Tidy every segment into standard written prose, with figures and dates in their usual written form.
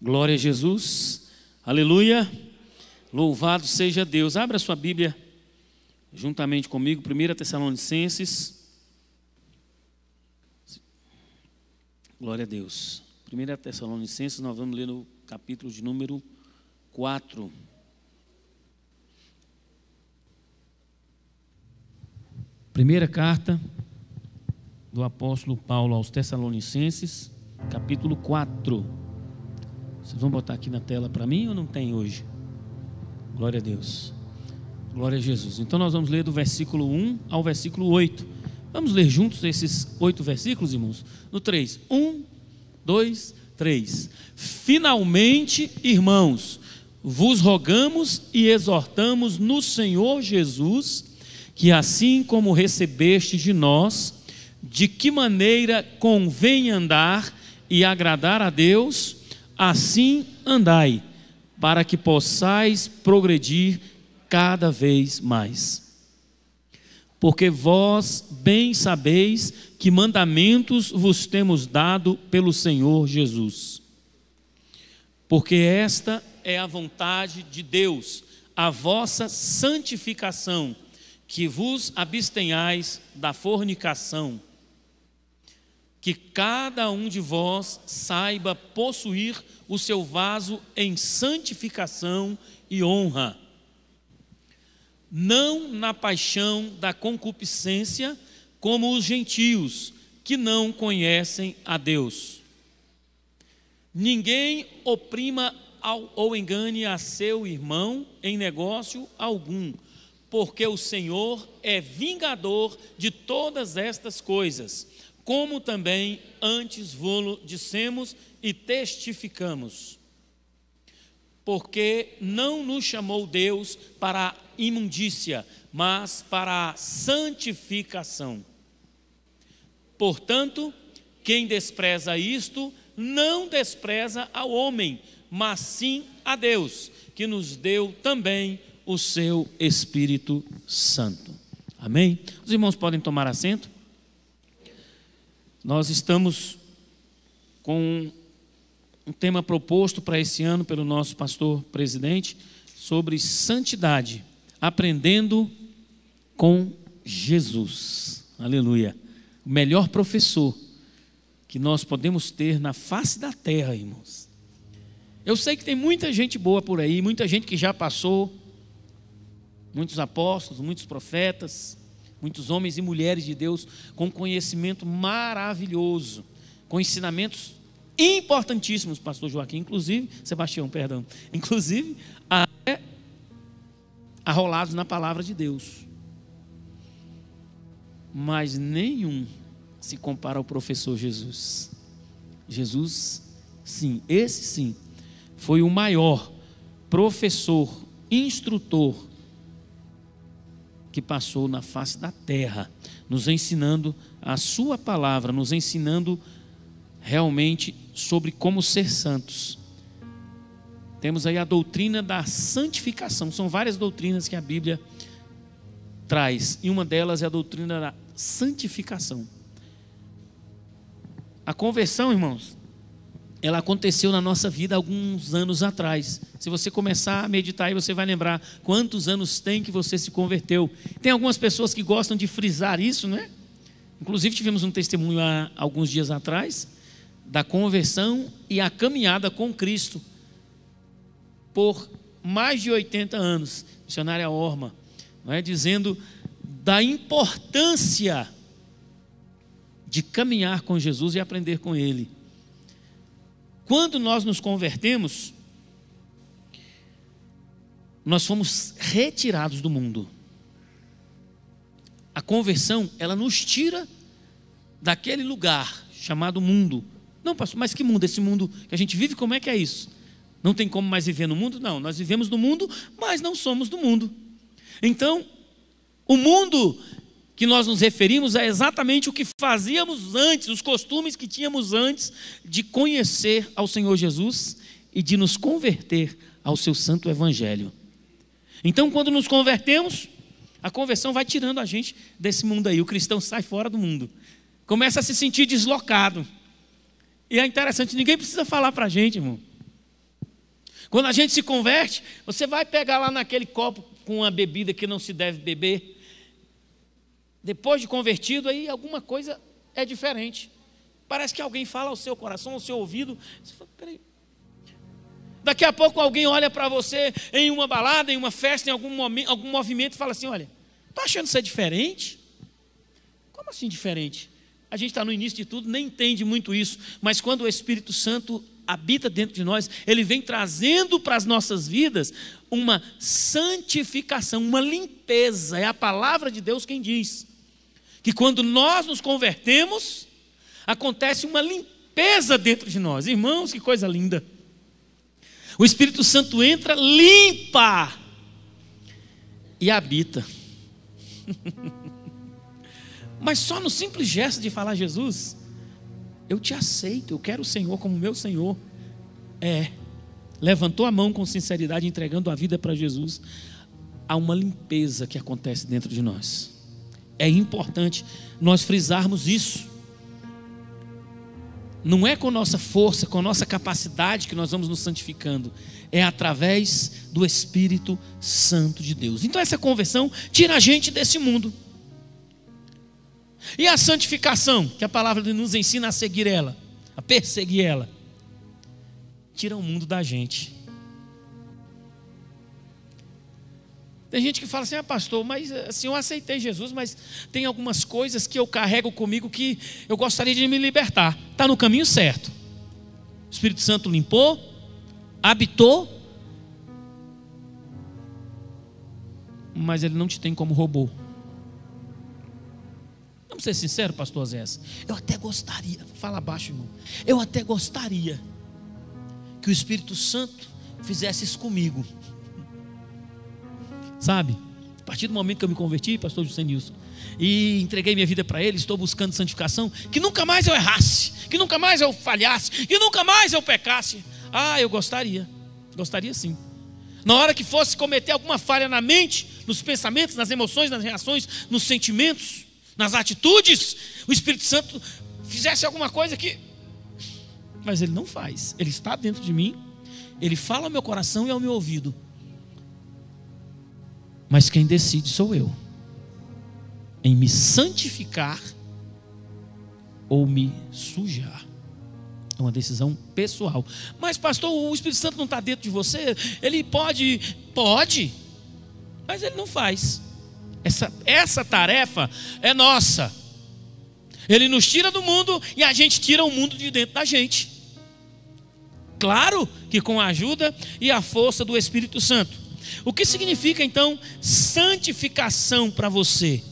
Glória a Jesus, aleluia, louvado seja Deus. Abra sua Bíblia juntamente comigo, 1 Tessalonicenses, glória a Deus. 1 Tessalonicenses, nós vamos ler no capítulo de número 4. Primeira carta do apóstolo Paulo aos Tessalonicenses, capítulo 4. Vocês vão botar aqui na tela para mim ou não tem hoje? Glória a Deus. Glória a Jesus. Então nós vamos ler do versículo 1 ao versículo 8. Vamos ler juntos esses 8 versículos, irmãos? No 3. 1, 2, 3. Finalmente, irmãos, vos rogamos e exortamos no Senhor Jesus, que assim como recebeste de nós, de que maneira convém andar e agradar a Deus, assim andai, para que possais progredir cada vez mais. Porque vós bem sabeis que mandamentos vos temos dado pelo Senhor Jesus. Porque esta é a vontade de Deus, a vossa santificação, que vos abstenhais da fornicação, que cada um de vós saiba possuir o seu vaso em santificação e honra, não na paixão da concupiscência, como os gentios, que não conhecem a Deus. Ninguém oprima ou engane a seu irmão em negócio algum, porque o Senhor é vingador de todas estas coisas, como também antes vô-lo dissemos e testificamos. Porque não nos chamou Deus para a imundícia, mas para a santificação. Portanto, quem despreza isto, não despreza ao homem, mas sim a Deus, que nos deu também o seu Espírito Santo. Amém? Os irmãos podem tomar assento. Nós estamos com um tema proposto para esse ano pelo nosso pastor presidente sobre santidade, aprendendo com Jesus. Aleluia. O melhor professor que nós podemos ter na face da terra, irmãos. Eu sei que tem muita gente boa por aí, muita gente que já passou, muitos apóstolos, muitos profetas, muitos homens e mulheres de Deus com conhecimento maravilhoso, com ensinamentos importantíssimos, pastor Joaquim, inclusive, Sebastião, perdão, inclusive até arrolados na palavra de Deus. Mas nenhum se compara ao professor Jesus. Jesus, sim, esse sim, foi o maior professor, instrutor que passou na face da terra, nos ensinando a sua palavra, nos ensinando realmente sobre como ser santos. Temos aí a doutrina da santificação. São várias doutrinas que a Bíblia traz, e uma delas é a doutrina da santificação. A conversão, irmãos, ela aconteceu na nossa vida alguns anos atrás. Se você começar a meditar aí, você vai lembrar quantos anos tem que você se converteu. Tem algumas pessoas que gostam de frisar isso, né? Inclusive tivemos um testemunho há alguns dias atrás da conversão e a caminhada com Cristo por mais de 80 anos. Missionária Orma, não é? Dizendo da importância de caminhar com Jesus e aprender com Ele. Quando nós nos convertemos, nós fomos retirados do mundo. A conversão, ela nos tira daquele lugar chamado mundo. Não, pastor, mas que mundo? Esse mundo que a gente vive, como é que é isso? Não tem como mais viver no mundo? Não, nós vivemos no mundo, mas não somos do mundo. Então, o mundo que nós nos referimos é exatamente o que fazíamos antes, os costumes que tínhamos antes de conhecer ao Senhor Jesus e de nos converter ao seu santo evangelho. Então, quando nos convertemos, a conversão vai tirando a gente desse mundo aí. O cristão sai fora do mundo, começa a se sentir deslocado. E é interessante, ninguém precisa falar para a gente, irmão. Quando a gente se converte, você vai pegar lá naquele copo com uma bebida que não se deve beber. Depois de convertido, aí alguma coisa é diferente. Parece que alguém fala ao seu coração, ao seu ouvido. Você fala, peraí. Daqui a pouco alguém olha para você em uma balada, em uma festa, em algum movimento e fala assim, olha, está achando isso diferente? Como assim diferente? A gente está no início de tudo, nem entende muito isso. Mas quando o Espírito Santo habita dentro de nós, ele vem trazendo para as nossas vidas uma santificação, uma limpeza. É a palavra de Deus quem diz que quando nós nos convertemos, acontece uma limpeza dentro de nós. Irmãos, que coisa linda. O Espírito Santo entra, limpa e habita. Mas só no simples gesto de falar, Jesus, eu te aceito, eu quero o Senhor como meu Senhor. Levantou a mão com sinceridade, entregando a vida para Jesus. Há uma limpeza que acontece dentro de nós. É importante nós frisarmos isso. Não é com nossa força, com nossa capacidade que nós vamos nos santificando. É através do Espírito Santo de Deus. Então essa conversão tira a gente desse mundo. E a santificação, que a palavra nos ensina a seguir ela, a perseguir ela, tira o mundo da gente. Tem gente que fala assim, pastor, mas assim, eu aceitei Jesus, mas tem algumas coisas que eu carrego comigo que eu gostaria de me libertar. Está no caminho certo. O Espírito Santo limpou, habitou, mas ele não te tem como robô. Vamos ser sinceros, pastor Zés. Eu até gostaria, fala baixo, irmão. Eu até gostaria que o Espírito Santo fizesse isso comigo. Sabe? A partir do momento que eu me converti, pastor José Nilson, e entreguei minha vida para ele, estou buscando santificação, que nunca mais eu errasse, que nunca mais eu falhasse, que nunca mais eu pecasse. Eu gostaria sim. Na hora que fosse cometer alguma falha na mente, nos pensamentos, nas emoções, nas reações, nos sentimentos, nas atitudes, o Espírito Santo fizesse alguma coisa que... Mas ele não faz, ele está dentro de mim, ele fala ao meu coração e ao meu ouvido. Mas quem decide sou eu, em me santificar ou me sujar. É uma decisão pessoal. Mas pastor, o Espírito Santo não está dentro de você? Ele pode, mas ele não faz. Essa tarefa é nossa. Ele nos tira do mundo e a gente tira o mundo de dentro da gente. Claro que com a ajuda e a força do Espírito Santo. O que significa então santificação para você?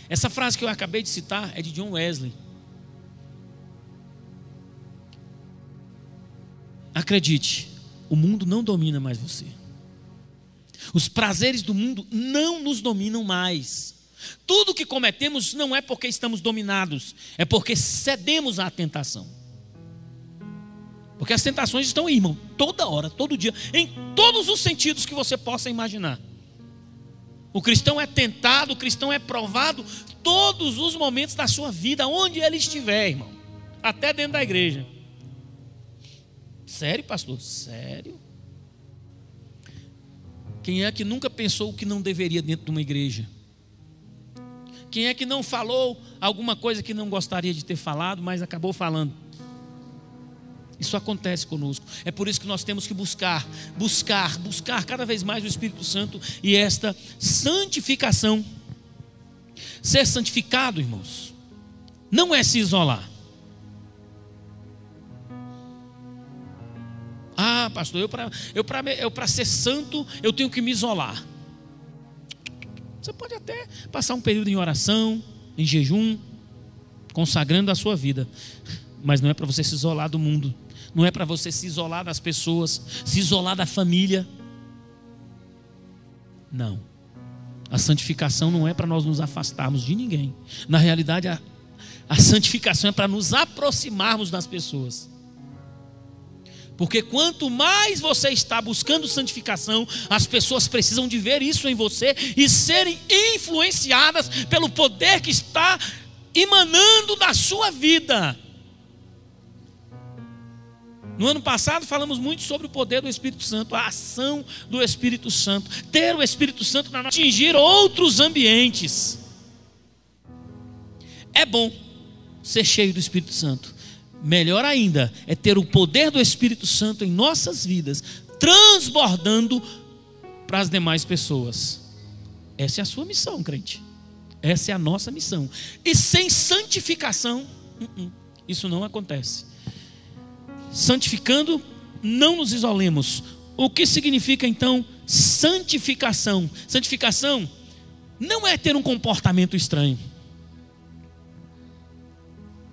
Essa frase que eu acabei de citar é de John Wesley. Acredite, o mundo não domina mais você. Os prazeres do mundo não nos dominam mais. Tudo que cometemos não é porque estamos dominados, é porque cedemos à tentação. Porque as tentações estão aí, irmão, toda hora, todo dia, em todos os sentidos que você possa imaginar. O cristão é tentado, o cristão é provado todos os momentos da sua vida, onde ele estiver, irmão. Até dentro da igreja. Sério, pastor? Sério? Quem é que nunca pensou o que não deveria dentro de uma igreja? Quem é que não falou alguma coisa que não gostaria de ter falado, mas acabou falando? Isso acontece conosco. É por isso que nós temos que buscar cada vez mais o Espírito Santo e esta santificação. Ser santificado, irmãos, não é se isolar. Pastor, eu para ser santo, eu tenho que me isolar. Você pode até passar um período em oração, em jejum, consagrando a sua vida, mas não é para você se isolar do mundo. Não é para você se isolar das pessoas, se isolar da família. Não. A santificação não é para nós nos afastarmos de ninguém. Na realidade, a santificação é para nos aproximarmos das pessoas. Porque quanto mais você está buscando santificação, as pessoas precisam de ver isso em você e serem influenciadas pelo poder que está emanando da sua vida. No ano passado falamos muito sobre o poder do Espírito Santo, a ação do Espírito Santo, ter o Espírito Santo para atingir outros ambientes. É bom ser cheio do Espírito Santo. Melhor ainda é ter o poder do Espírito Santo em nossas vidas, transbordando para as demais pessoas. Essa é a sua missão, crente. Essa é a nossa missão. E sem santificação, isso não acontece. Santificando, não nos isolemos. O que significa então santificação? Santificação não é ter um comportamento estranho.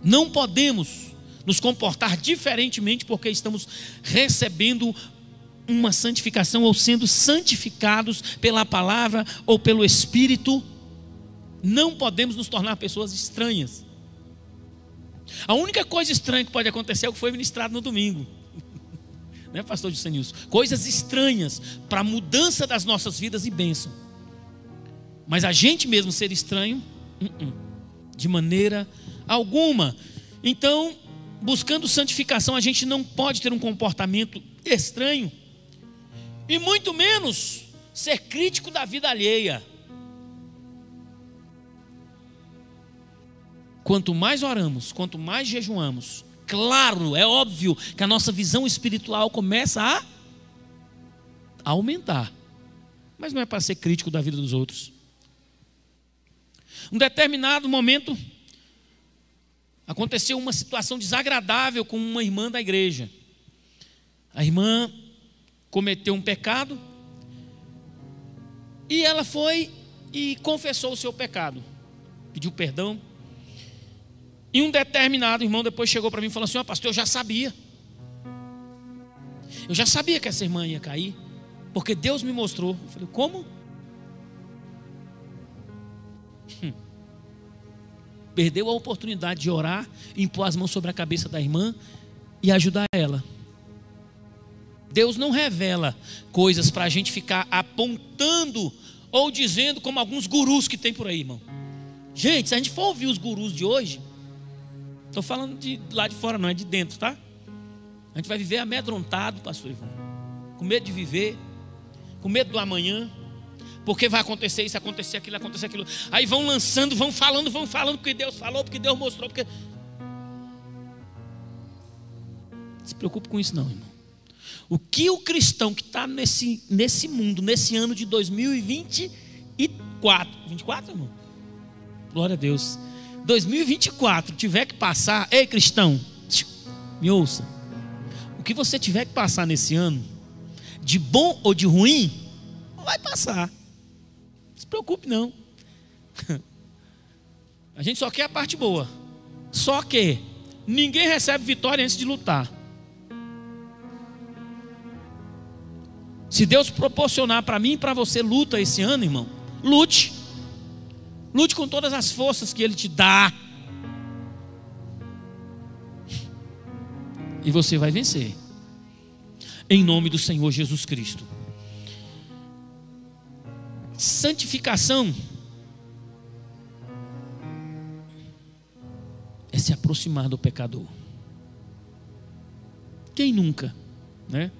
Não podemos nos comportar diferentemente porque estamos recebendo uma santificação ou sendo santificados pela palavra ou pelo Espírito. Não podemos nos tornar pessoas estranhas. A única coisa estranha que pode acontecer é o que foi ministrado no domingo, né, pastor Juscelino? Coisas estranhas para a mudança das nossas vidas e bênção. Mas a gente mesmo ser estranho, de maneira alguma. Então, buscando santificação, a gente não pode ter um comportamento estranho e muito menos ser crítico da vida alheia. Quanto mais oramos, quanto mais jejuamos, claro, é óbvio que a nossa visão espiritual começa a aumentar. Mas não é para ser crítico da vida dos outros. Um determinado momento, aconteceu uma situação desagradável com uma irmã da igreja. A irmã cometeu um pecado e ela foi e confessou o seu pecado, pediu perdão. E um determinado irmão depois chegou para mim e falou assim: pastor, eu já sabia que essa irmã ia cair, porque Deus me mostrou. Eu falei: como? Perdeu a oportunidade de orar, impor as mãos sobre a cabeça da irmã e ajudar ela. Deus não revela coisas para a gente ficar apontando ou dizendo como alguns gurus que tem por aí, irmão. Gente, se a gente for ouvir os gurus de hoje, estou falando de lá de fora, não é de dentro, tá? A gente vai viver amedrontado, pastor Ivan, com medo de viver, com medo do amanhã, porque vai acontecer isso, acontecer aquilo. Aí vão lançando, vão falando, porque Deus falou, porque Deus mostrou, porque... Não se preocupe com isso não, irmão. O que o cristão que está nesse mundo, nesse ano de 2024, 24, irmão? Glória a Deus. 2024 tiver que passar, ei cristão, me ouça. O que você tiver que passar nesse ano, de bom ou de ruim, vai passar. Não se preocupe não. A gente só quer a parte boa. Só que ninguém recebe vitória antes de lutar. Se Deus proporcionar para mim e para você luta esse ano, irmão, lute. Lute com todas as forças que Ele te dá. E você vai vencer. Em nome do Senhor Jesus Cristo. Santificação é se aproximar do pecador. Quem nunca, né?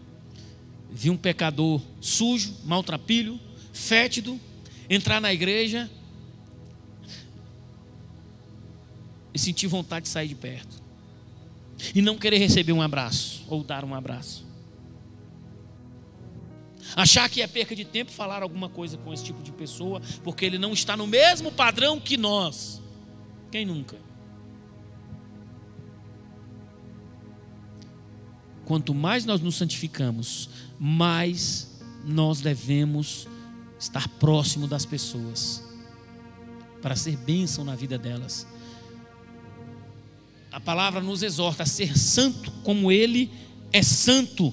Viu um pecador sujo, maltrapilho, fétido, entrar na igreja e sentir vontade de sair de perto e não querer receber um abraço ou dar um abraço, achar que é perca de tempo falar alguma coisa com esse tipo de pessoa, porque ele não está no mesmo padrão que nós. Quem nunca? Quanto mais nós nos santificamos, mais nós devemos estar próximo das pessoas para ser bênção na vida delas. A palavra nos exorta a ser santo como Ele é santo.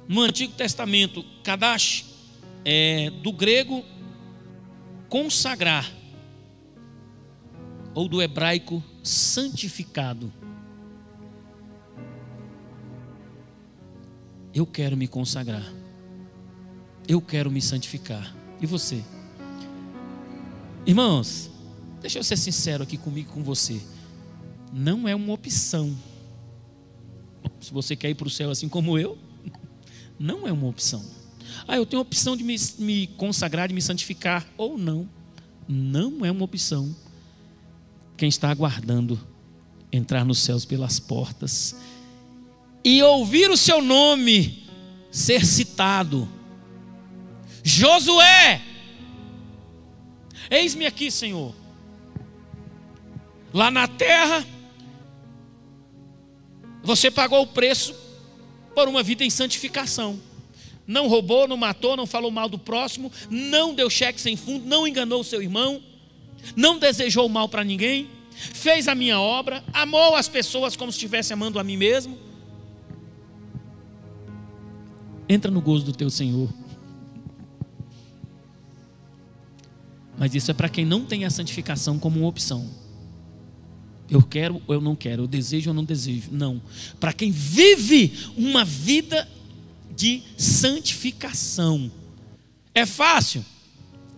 No Antigo Testamento, Kadash é do grego consagrar, ou do hebraico santificado. Eu quero me consagrar. Eu quero me santificar. E você? Irmãos, deixa eu ser sincero aqui comigo e com você. Não é uma opção. se você quer ir para o céu assim como eu, não é uma opção. Eu tenho a opção de me consagrar, de me santificar, ou não. Não é uma opção. Quem está aguardando entrar nos céus pelas portas e ouvir o seu nome ser citado: Josué, eis-me aqui, Senhor. Lá na terra, você pagou o preço por uma vida em santificação. Não roubou, não matou, não falou mal do próximo, não deu cheque sem fundo, não enganou o seu irmão, não desejou mal para ninguém, fez a minha obra, amou as pessoas como se estivesse amando a mim mesmo. Entra no gozo do teu Senhor. Mas isso é para quem não tem a santificação como uma opção. Eu quero ou eu não quero, eu desejo ou não desejo. Não. Para quem vive uma vida de santificação. É fácil?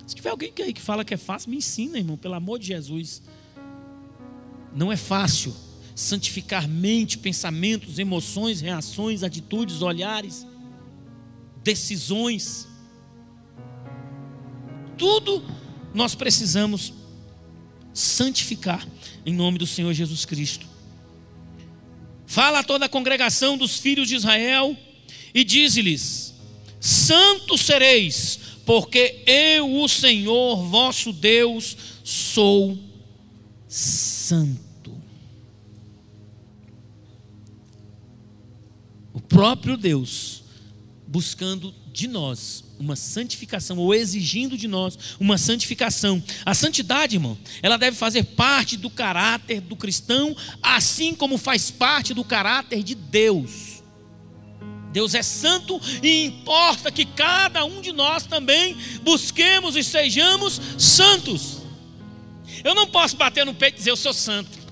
Se tiver alguém aí que fala que é fácil, me ensina, irmão, pelo amor de Jesus. Não é fácil santificar mente, pensamentos, emoções, reações, atitudes, olhares, decisões. Tudo nós precisamos santificar em nome do Senhor Jesus Cristo. Fala a toda a congregação dos filhos de Israel e dize-lhes: santos sereis, porque eu, o Senhor vosso Deus, sou santo. O próprio Deus buscando de nós uma santificação, ou exigindo de nós uma santificação. A santidade, irmão, ela deve fazer parte do caráter do cristão, assim como faz parte do caráter de Deus. Deus é santo e importa que cada um de nós também busquemos e sejamos santos. Eu não posso bater no peito e dizer eu sou santo.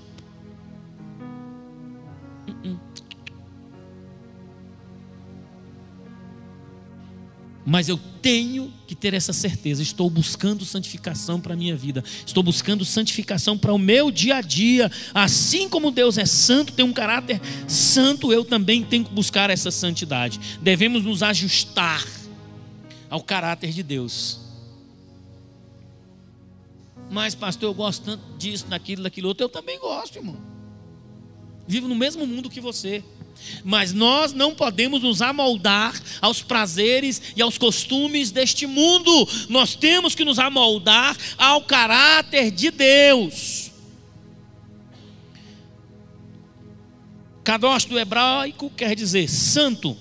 Mas eu tenho que ter essa certeza. Estou buscando santificação para a minha vida. Estou buscando santificação para o meu dia a dia. Assim como Deus é santo, tem um caráter santo, eu também tenho que buscar essa santidade. Devemos nos ajustar ao caráter de Deus. Mas pastor, eu gosto tanto disso, daquilo outro. Eu também gosto, irmão. Vivo no mesmo mundo que você. Mas nós não podemos nos amoldar aos prazeres e aos costumes deste mundo. Nós temos que nos amoldar ao caráter de Deus. Kadosh do hebraico quer dizer santo,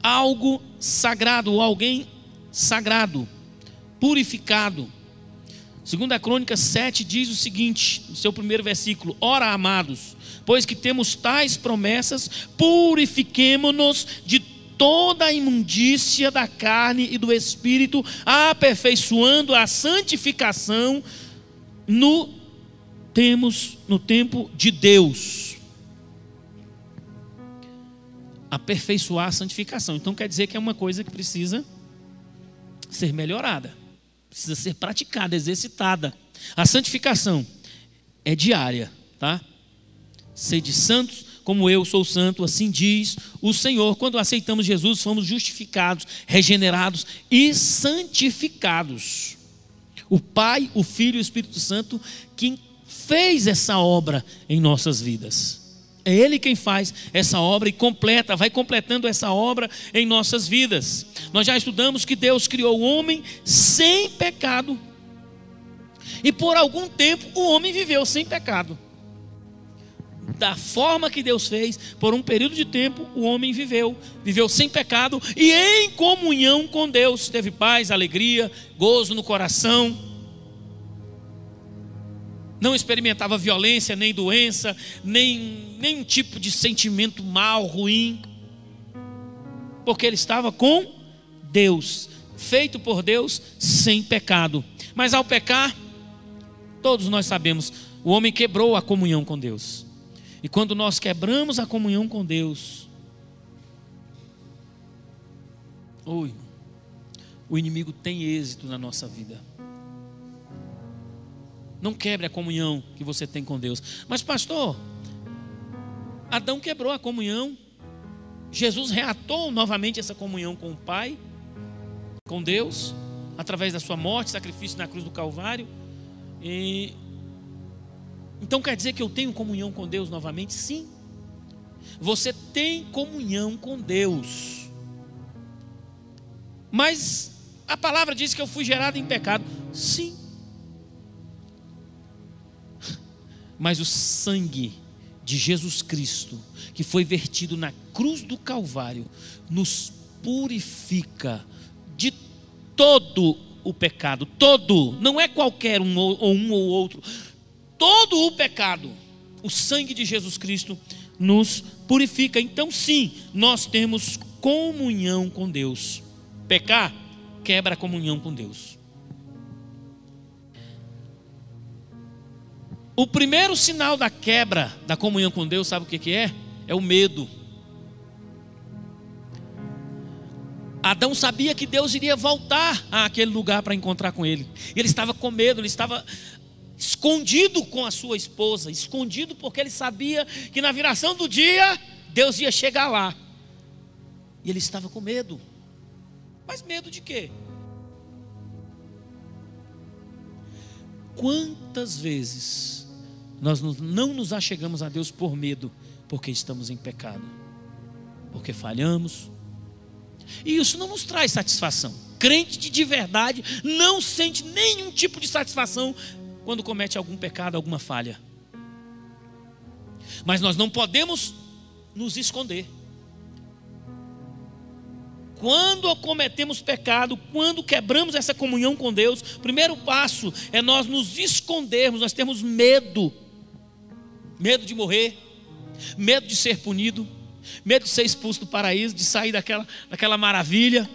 algo sagrado, ou alguém sagrado, purificado. 2 Crônicas 7 diz o seguinte, no seu primeiro versículo: ora, amados, pois que temos tais promessas, purifiquemo-nos de toda a imundícia da carne e do espírito, aperfeiçoando a santificação no tempo de Deus. Aperfeiçoar a santificação. Então quer dizer que é uma coisa que precisa ser melhorada, precisa ser praticada, exercitada. A santificação é diária, tá? Sede santos, como eu sou santo, assim diz o Senhor. Quando aceitamos Jesus, fomos justificados, regenerados e santificados. O Pai, o Filho e o Espírito Santo quem fez essa obra em nossas vidas. É Ele quem faz essa obra e completa, vai completando essa obra em nossas vidas. Nós já estudamos que Deus criou o homem sem pecado. E por algum tempo o homem viveu sem pecado. Da forma que Deus fez, por um período de tempo o homem viveu sem pecado e em comunhão com Deus. Teve paz, alegria, gozo no coração. Não experimentava violência, nem doença, nem um tipo de sentimento mal, ruim, porque ele estava com Deus, feito por Deus, sem pecado. Mas ao pecar, todos nós sabemos, o homem quebrou a comunhão com Deus. E quando nós quebramos a comunhão com Deus, o inimigo tem êxito na nossa vida. Não quebre a comunhão que você tem com Deus. Mas pastor, Adão quebrou a comunhão. Jesus reatou novamente essa comunhão com o Pai, com Deus, através da sua morte, sacrifício na cruz do Calvário. Então quer dizer que eu tenho comunhão com Deus novamente? Sim. Você tem comunhão com Deus. Mas a palavra diz que eu fui gerado em pecado. Sim. Mas o sangue de Jesus Cristo, que foi vertido na cruz do Calvário, nos purifica de todo o pecado. Todo, não é qualquer um ou outro. Todo o pecado, o sangue de Jesus Cristo nos purifica. Então sim, nós temos comunhão com Deus. Pecar quebra a comunhão com Deus. O primeiro sinal da quebra da comunhão com Deus, sabe o que é? É o medo. Adão sabia que Deus iria voltar àquele lugar para encontrar com ele. Ele estava com medo, ele estava escondido com a sua esposa, escondido porque ele sabia que na viração do dia Deus ia chegar lá. E ele estava com medo. Mas medo de quê? Quantas vezes nós não nos achegamos a Deus por medo, porque estamos em pecado, porque falhamos, e isso não nos traz satisfação. Crente de verdade não sente nenhum tipo de satisfação quando comete algum pecado, alguma falha. Mas nós não podemos nos esconder. Quando cometemos pecado, quando quebramos essa comunhão com Deus, o primeiro passo é nós nos escondermos. Nós temos medo. Medo de morrer, medo de ser punido, medo de ser expulso do paraíso, de sair daquela maravilha.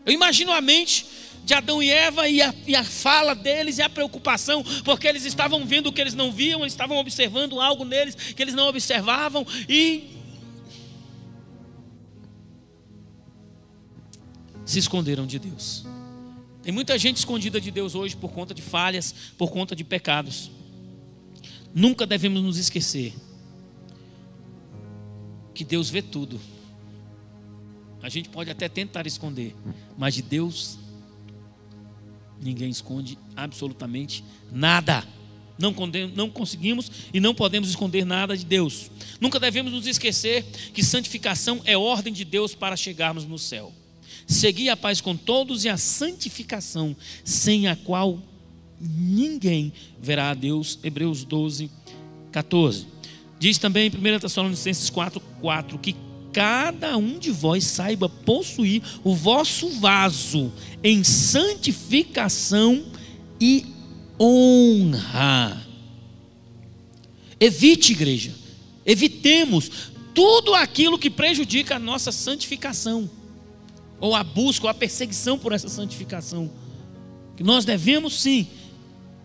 Eu imagino a mente de Adão e Eva e a fala deles e a preocupação, porque eles estavam vendo o que eles não viam, eles estavam observando algo neles que eles não observavam e se esconderam de Deus. Tem muita gente escondida de Deus hoje por conta de falhas, por conta de pecados. Nunca devemos nos esquecer que Deus vê tudo. A gente pode até tentar esconder, mas de Deus ninguém esconde absolutamente nada. Não conseguimos e não podemos esconder nada de Deus. Nunca devemos nos esquecer que santificação é ordem de Deus para chegarmos no céu. Segui a paz com todos e a santificação, sem a qual ninguém verá a Deus. Hebreus 12, 14. Diz também em 1 Tessalonicenses 4:4 que cada um de vós saiba possuir o vosso vaso em santificação e honra. Evite, igreja, evitemos tudo aquilo que prejudica a nossa santificação, ou a busca, ou a perseguição por essa santificação. Que nós devemos sim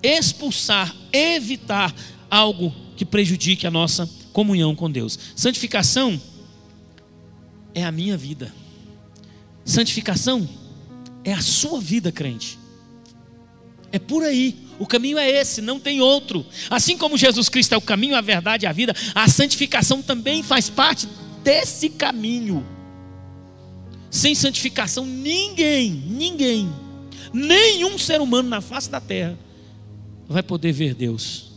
expulsar, evitar algo que prejudique a nossa comunhão com Deus. Santificação é a minha vida. Santificação é a sua vida, crente. É por aí. O caminho é esse, não tem outro. Assim como Jesus Cristo é o caminho, a verdade e a vida, a santificação também faz parte desse caminho. Sem santificação, nenhum ser humano na face da terra vai poder ver Deus.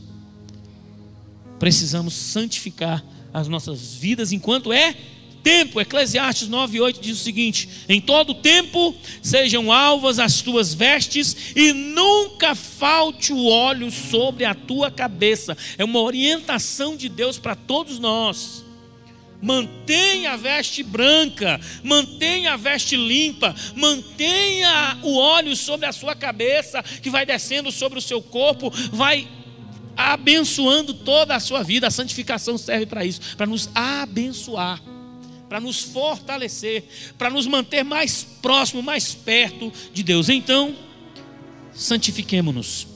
Precisamos santificar as nossas vidas enquanto é tempo. Eclesiastes 9:8 diz o seguinte: em todo tempo sejam alvas as tuas vestes e nunca falte o óleo sobre a tua cabeça. É uma orientação de Deus para todos nós. Mantenha a veste branca, mantenha a veste limpa, mantenha o óleo sobre a sua cabeça, que vai descendo sobre o seu corpo, vai abençoando toda a sua vida. A santificação serve para isso, para nos abençoar, para nos fortalecer, para nos manter mais próximo, mais perto de Deus. Então, santifiquemo-nos.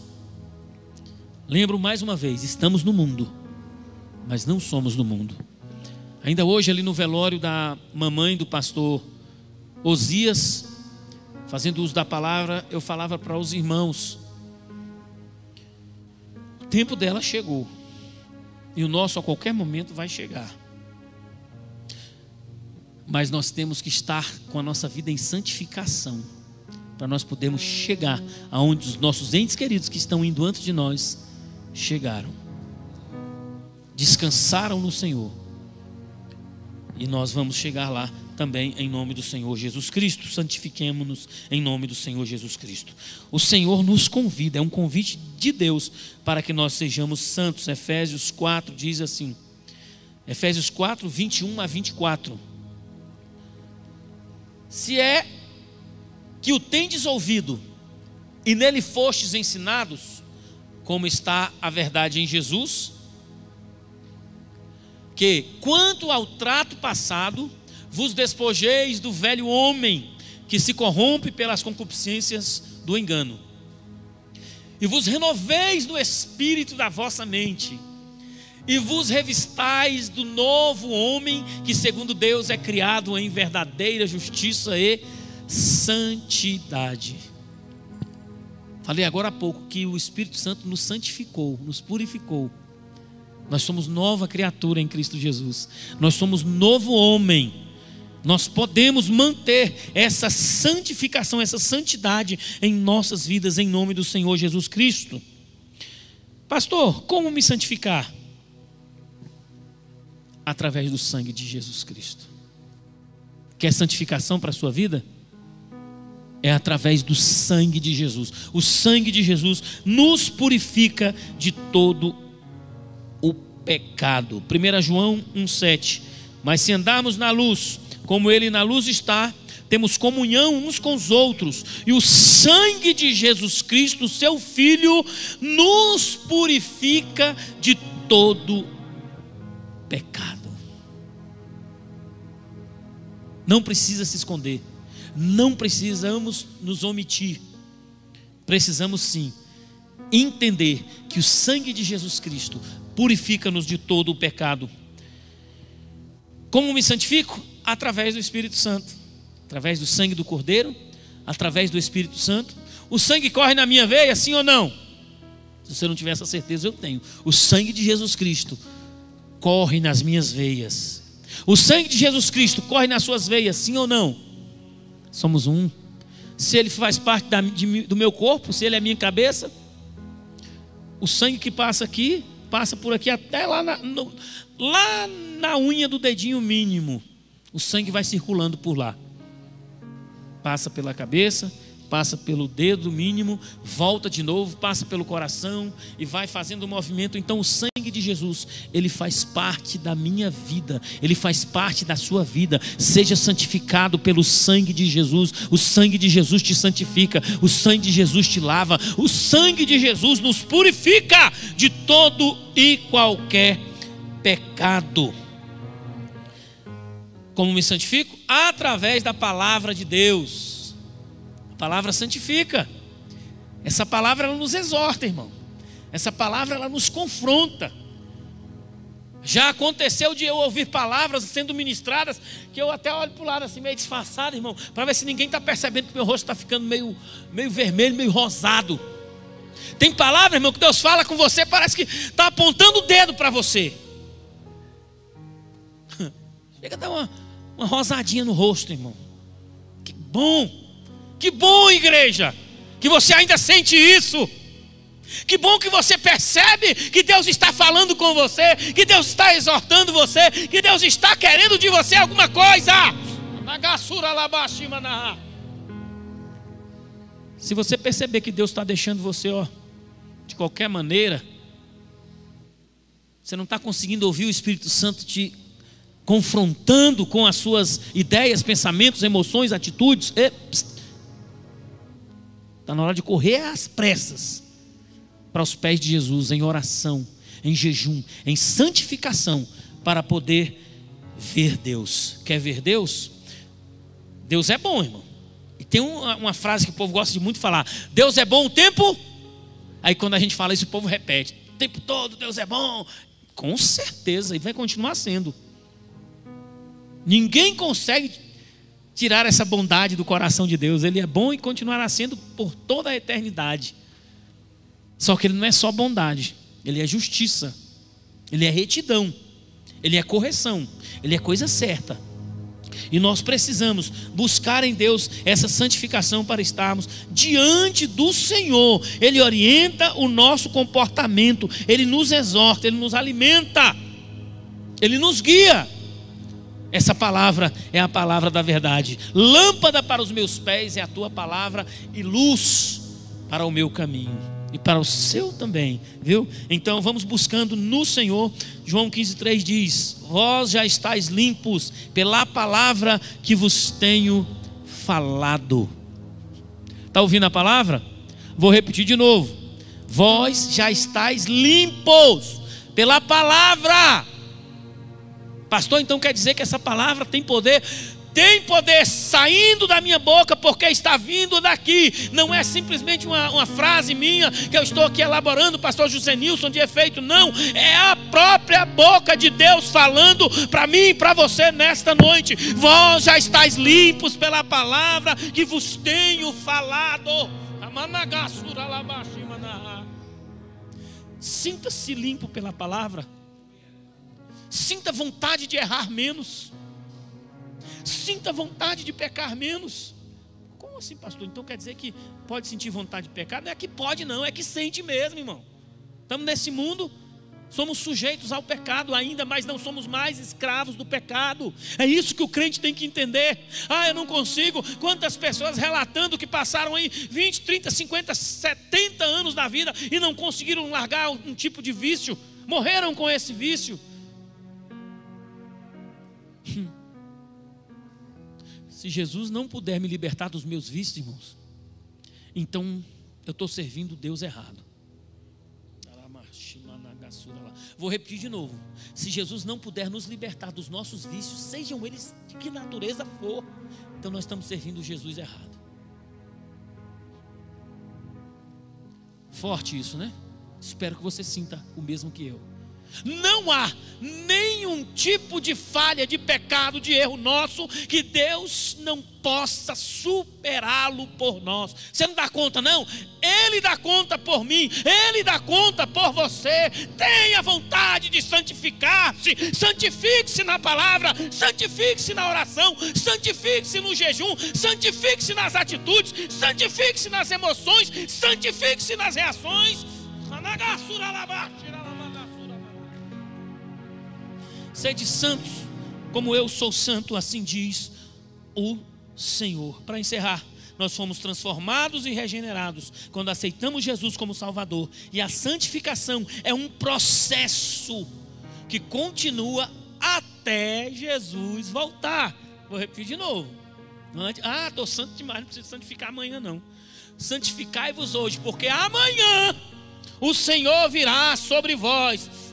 Lembro mais uma vez, estamos no mundo, mas não somos do mundo. Ainda hoje ali no velório da mamãe do pastor Osias, fazendo uso da palavra, eu falava para os irmãos: o tempo dela chegou, e o nosso a qualquer momento vai chegar. Mas nós temos que estar com a nossa vida em santificação, para nós podermos chegar aonde os nossos entes queridos que estão indo antes de nós chegaram, descansaram no Senhor. E nós vamos chegar lá também em nome do Senhor Jesus Cristo. Santifiquemo-nos em nome do Senhor Jesus Cristo. O Senhor nos convida, é um convite de Deus para que nós sejamos santos. Efésios 4 diz assim, Efésios 4, 21 a 24. Se é que o tendes ouvido e nele fostes ensinados, como está a verdade em Jesus, que quanto ao trato passado, vos despojeis do velho homem, que se corrompe pelas concupiscências do engano, e vos renoveis no espírito da vossa mente, e vos revistais do novo homem, que segundo Deus é criado em verdadeira justiça e santidade. Falei agora há pouco que o Espírito Santo nos santificou, nos purificou. Nós somos nova criatura em Cristo Jesus. Nós somos novo homem. Nós podemos manter essa santificação, essa santidade em nossas vidas, em nome do Senhor Jesus Cristo. Pastor, como me santificar? Através do sangue de Jesus Cristo. Quer santificação para a sua vida? É através do sangue de Jesus. O sangue de Jesus nos purifica de todo o pecado. 1 João 1,7. Mas se andarmos na luz, como Ele na luz está, temos comunhão uns com os outros, e o sangue de Jesus Cristo, seu Filho, nos purifica de todo pecado. Não precisa se esconder, não precisamos nos omitir. Precisamos sim entender que o sangue de Jesus Cristo purifica-nos de todo o pecado. Como me santifico? Através do Espírito Santo, através do sangue do Cordeiro, através do Espírito Santo. O sangue corre na minha veia, sim ou não? Se você não tiver essa certeza, eu tenho. O sangue de Jesus Cristo corre nas minhas veias. O sangue de Jesus Cristo corre nas suas veias, sim ou não? Somos um. Se ele faz parte do meu corpo, se ele é a minha cabeça, o sangue que passa aqui, passa por aqui até lá na unha do dedinho mínimo. O sangue vai circulando por lá. Passa pela cabeça, passa pelo dedo mínimo, volta de novo, passa pelo coração e vai fazendo o movimento. Então o sangue de Jesus, ele faz parte da minha vida, ele faz parte da sua vida. Seja santificado pelo sangue de Jesus. O sangue de Jesus te santifica, o sangue de Jesus te lava, o sangue de Jesus nos purifica de todo e qualquer pecado. Como me santifico? Através da palavra de Deus. A palavra santifica. Essa palavra ela nos exorta, irmão. Essa palavra ela nos confronta. Já aconteceu de eu ouvir palavras sendo ministradas que eu até olho para o lado assim meio disfarçado, irmão, para ver se ninguém está percebendo que meu rosto está ficando meio vermelho, meio rosado. Tem palavra, irmão, que Deus fala com você, parece que está apontando o dedo para você. Chega a dar uma rosadinha no rosto, irmão. Que bom, igreja, que você ainda sente isso. Que bom que você percebe que Deus está falando com você, que Deus está exortando você, que Deus está querendo de você alguma coisa. Se você perceber que Deus está deixando você, de qualquer maneira, você não está conseguindo ouvir o Espírito Santo te confrontando com as suas ideias, pensamentos, emoções, atitudes, está na hora de correr às pressas para os pés de Jesus, em oração, em jejum, em santificação, para poder ver Deus. Quer ver Deus? Deus é bom, irmão. E tem uma frase que o povo gosta de muito falar: Deus é bom o tempo. Aí quando a gente fala isso, o povo repete: o tempo todo Deus é bom. Com certeza, e vai continuar sendo. Ninguém consegue tirar essa bondade do coração de Deus. Ele é bom e continuará sendo por toda a eternidade. Só que ele não é só bondade, ele é justiça, ele é retidão, ele é correção, ele é coisa certa. E nós precisamos buscar em Deus essa santificação para estarmos diante do Senhor. Ele orienta o nosso comportamento, Ele nos exorta, Ele nos alimenta, Ele nos guia. Essa palavra é a palavra da verdade. Lâmpada para os meus pés é a tua palavra e luz para o meu caminho. E para o seu também, viu? Então vamos buscando no Senhor. João 15,3 diz: vós já estáis limpos pela palavra que vos tenho falado. Está ouvindo a palavra? Vou repetir de novo: vós já estáis limpos pela palavra. Pastor, então quer dizer que essa palavra tem poder? Tem poder saindo da minha boca, porque está vindo daqui. Não é simplesmente uma frase minha que eu estou aqui elaborando, pastor José Nilson, de efeito. Não, é a própria boca de Deus falando para mim e para você nesta noite. Vós já estáis limpos pela palavra que vos tenho falado. Sinta-se limpo pela palavra. Sinta vontade de errar menos. Sinta vontade de pecar menos. Como assim, pastor? Então quer dizer que pode sentir vontade de pecar? Não é que pode, não, é que sente mesmo, irmão. Estamos nesse mundo, somos sujeitos ao pecado ainda, mas não somos mais escravos do pecado. É isso que o crente tem que entender. Eu não consigo. Quantas pessoas relatando que passaram aí 20, 30, 50, 70 anos da vida e não conseguiram largar um tipo de vício, morreram com esse vício. Se Jesus não puder me libertar dos meus vícios, irmãos, então eu estou servindo Deus errado. Vou repetir de novo: se Jesus não puder nos libertar dos nossos vícios, sejam eles de que natureza for, então nós estamos servindo Jesus errado. Forte isso, né? Espero que você sinta o mesmo que eu. Não há nenhum tipo de falha, de pecado, de erro nosso que Deus não possa superá-lo por nós. Você não dá conta, não? Ele dá conta por mim, Ele dá conta por você. Tenha vontade de santificar-se. Santifique-se na palavra, santifique-se na oração, santifique-se no jejum, santifique-se nas atitudes, santifique-se nas emoções, santifique-se nas reações. Sede santos, como eu sou santo, assim diz o Senhor. Para encerrar, nós fomos transformados e regenerados quando aceitamos Jesus como Salvador. E a santificação é um processo que continua até Jesus voltar. Vou repetir de novo. Estou santo demais, não preciso santificar amanhã não. Santificai-vos hoje, porque amanhã o Senhor virá sobre vós.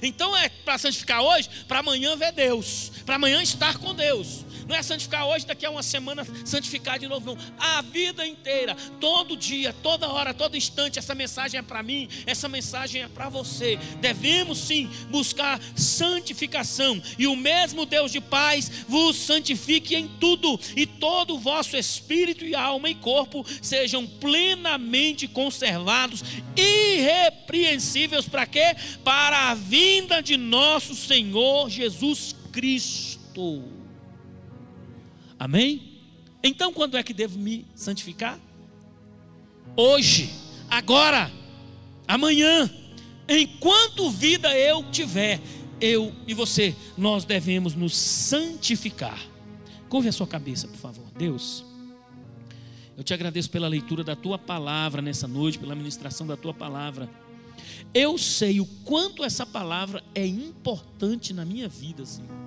Então é para santificar hoje, para amanhã ver Deus, para amanhã estar com Deus. Não é santificar hoje, daqui a uma semana santificar de novo, não. A vida inteira, todo dia, toda hora, todo instante, essa mensagem é para mim, essa mensagem é para você. Devemos sim buscar santificação. E o mesmo Deus de paz vos santifique em tudo, e todo o vosso espírito e alma e corpo sejam plenamente conservados, irrepreensíveis para quê? Para a vinda de nosso Senhor Jesus Cristo. Amém? Então quando é que devo me santificar? Hoje, agora, amanhã, enquanto vida eu tiver, eu e você, nós devemos nos santificar. Curve a sua cabeça, por favor. Deus, eu te agradeço pela leitura da tua palavra nessa noite, pela ministração da tua palavra. Eu sei o quanto essa palavra é importante na minha vida, Senhor.